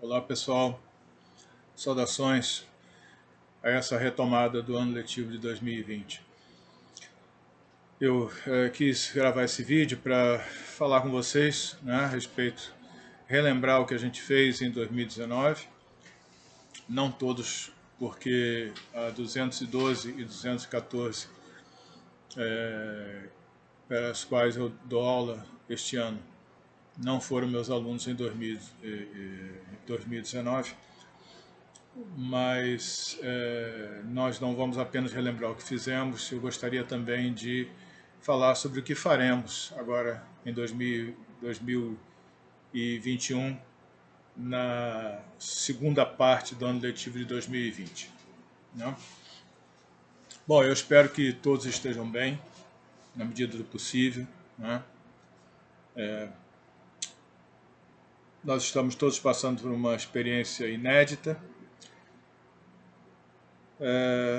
Olá pessoal, saudações a essa retomada do ano letivo de 2020. Eu quis gravar esse vídeo para falar com vocês, né, a respeito, relembrar o que a gente fez em 2019, não todos, porque a 212 e 214, para as quais eu dou aula este ano, não foram meus alunos em 2019, mas nós não vamos apenas relembrar o que fizemos, eu gostaria também de falar sobre o que faremos agora em 2021, na segunda parte do ano letivo de 2020. Né? Bom, eu espero que todos estejam bem, na medida do possível. Né? Nós estamos todos passando por uma experiência inédita.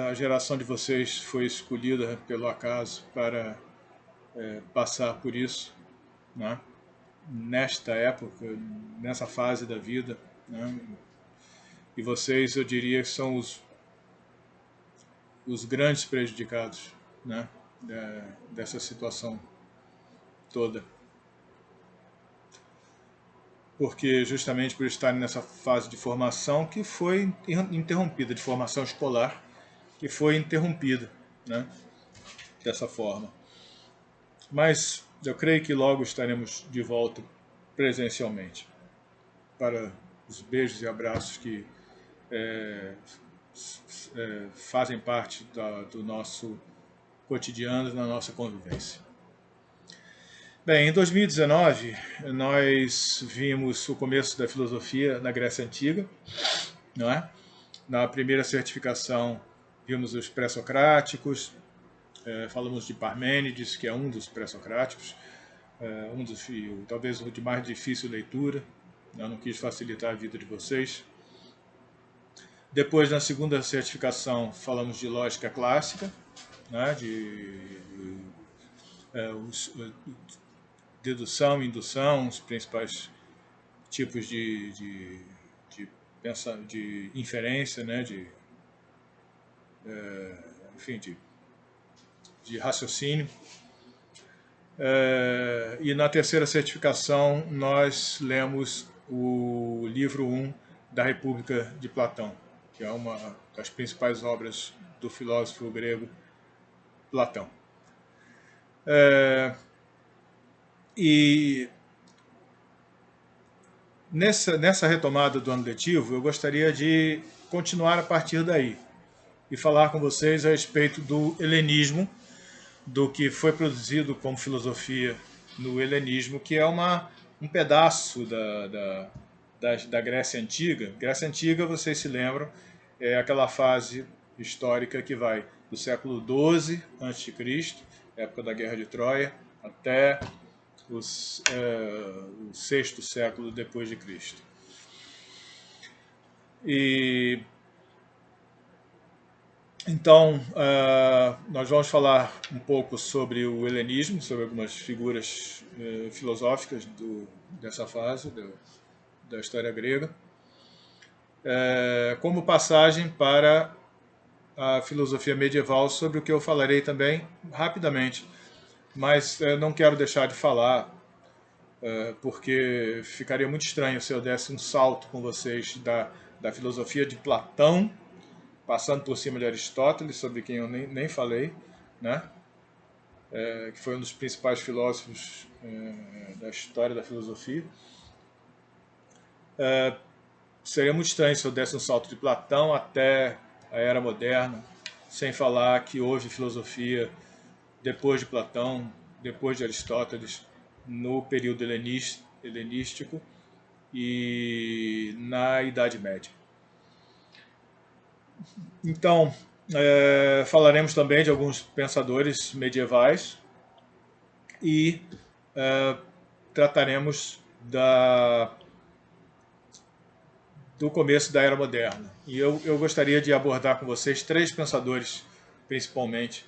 A geração de vocês foi escolhida pelo acaso para passar por isso, né? Nesta época, nessa fase da vida. Né? E vocês, eu diria, são os grandes prejudicados, né? Dessa situação toda. Porque justamente por estarem nessa fase de formação que foi interrompida, de formação escolar, que foi interrompida, né? Dessa forma. Mas eu creio que logo estaremos de volta presencialmente para os beijos e abraços que fazem parte do nosso cotidiano, da nossa convivência. Bem, em 2019 nós vimos o começo da filosofia na Grécia Antiga, não é? Na primeira certificação vimos os pré-socráticos, falamos de Parmênides, que é um dos pré-socráticos, talvez o de mais difícil leitura. Eu não quis facilitar a vida de vocês. Depois, na segunda certificação, falamos de lógica clássica, né, dedução e indução, os principais tipos de inferência, né, enfim, de raciocínio. E na terceira certificação nós lemos o livro 1 da República de Platão, que é uma das principais obras do filósofo grego Platão. E nessa retomada do ano letivo, eu gostaria de continuar a partir daí e falar com vocês a respeito do helenismo, do que foi produzido como filosofia no helenismo, que é um pedaço da Grécia Antiga. Grécia Antiga, vocês se lembram, é aquela fase histórica que vai do século XII a.C., época da Guerra de Troia, até o sexto século depois de Cristo. E então, nós vamos falar um pouco sobre o helenismo, sobre algumas figuras filosóficas dessa fase da história grega, como passagem para a filosofia medieval, sobre o que eu falarei também rapidamente. Mas não quero deixar de falar, porque ficaria muito estranho se eu desse um salto com vocês da filosofia de Platão, passando por cima de Aristóteles, sobre quem eu nem falei, né? Que foi um dos principais filósofos da história da filosofia. Seria muito estranho se eu desse um salto de Platão até a Era Moderna, sem falar que houve filosofia depois de Platão, depois de Aristóteles, no período helenístico e na Idade Média. Então, falaremos também de alguns pensadores medievais e trataremos do começo da Era Moderna. E eu gostaria de abordar com vocês três pensadores, principalmente,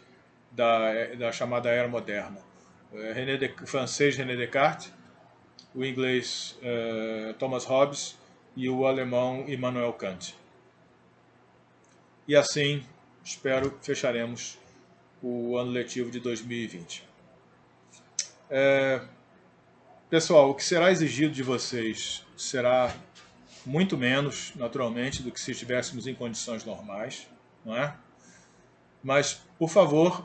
da chamada Era Moderna. O francês René Descartes, o inglês Thomas Hobbes e o alemão Immanuel Kant. E assim, espero que fecharemos o ano letivo de 2020. Pessoal, o que será exigido de vocês será muito menos, naturalmente, do que se estivéssemos em condições normais, não é? Mas, por favor,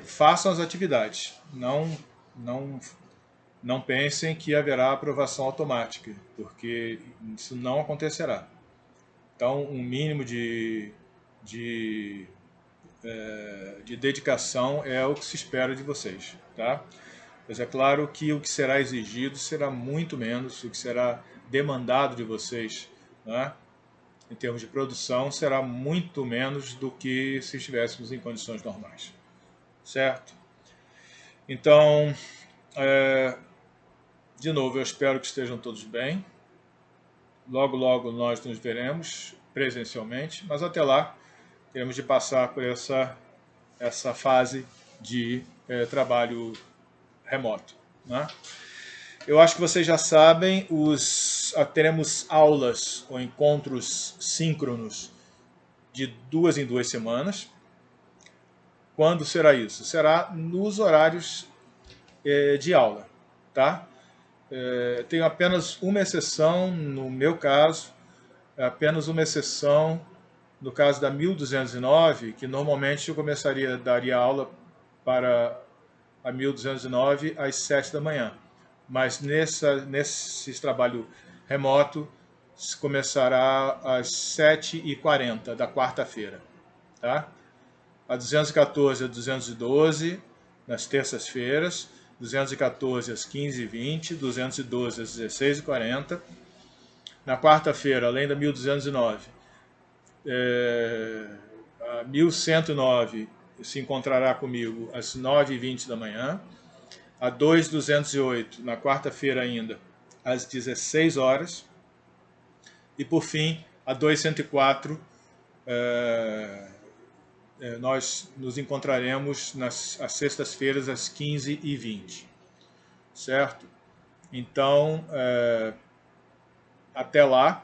façam as atividades. Não pensem que haverá aprovação automática, porque isso não acontecerá. Então, um mínimo de dedicação é o que se espera de vocês, tá? Mas é claro que o que será exigido será muito menos, o que será demandado de vocês, né, em termos de produção, será muito menos do que se estivéssemos em condições normais, certo? Então, de novo, eu espero que estejam todos bem. Logo, logo nós nos veremos presencialmente, mas até lá teremos de passar por essa fase de trabalho remoto, né? Eu acho que vocês já sabem, teremos aulas ou encontros síncronos de 2 em 2 semanas. Quando será isso? Será nos horários de aula, tá? Tenho apenas uma exceção no meu caso, apenas uma exceção no caso da 1209, que normalmente eu daria aula para a 1209 às 7 da manhã. Mas nesse trabalho remoto começará às 7h40 da quarta-feira. Tá? A 214 a 212 nas terças-feiras, 214 às 15h20, 212 às 16h40. Na quarta-feira, além da 1209, a 1109 se encontrará comigo às 9h20 da manhã. A 2208, na quarta-feira ainda, às 16 horas. E, por fim, a 2104, nós nos encontraremos às sextas-feiras, às 15h20. Certo? Então, até lá,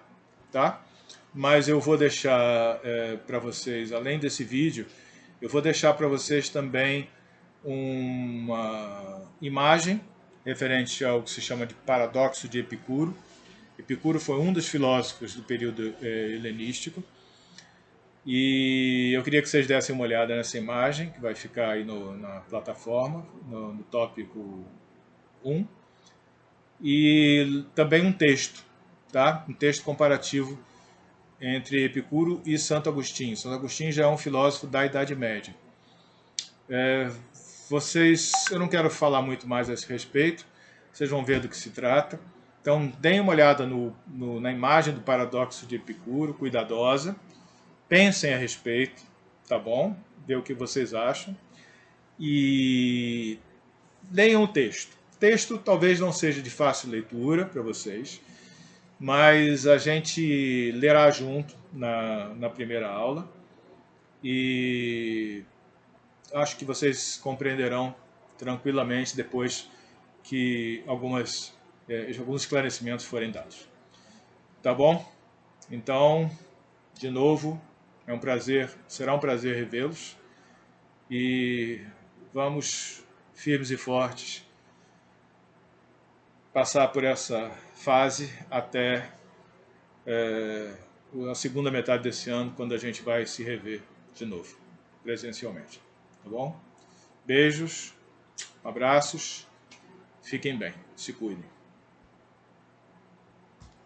tá? Mas eu vou deixar para vocês, além desse vídeo, eu vou deixar para vocês também uma imagem referente ao que se chama de paradoxo de Epicuro. Epicuro foi um dos filósofos do período helenístico, e eu queria que vocês dessem uma olhada nessa imagem, que vai ficar aí na plataforma, no tópico 1, e também um texto, tá? Um texto comparativo entre Epicuro e Santo Agostinho. Santo Agostinho já é um filósofo da Idade Média. Eu não quero falar muito mais a esse respeito, vocês vão ver do que se trata. Então, deem uma olhada na imagem do paradoxo de Epicuro, cuidadosa. Pensem a respeito, tá bom? Vê o que vocês acham. E leiam o texto. O texto talvez não seja de fácil leitura para vocês, mas a gente lerá junto na primeira aula. E acho que vocês compreenderão tranquilamente depois que alguns esclarecimentos forem dados. Tá bom? Então, de novo, será um prazer revê-los, e vamos firmes e fortes passar por essa fase até a segunda metade desse ano, quando a gente vai se rever de novo, presencialmente. Tá bom? Beijos, abraços, fiquem bem, se cuidem.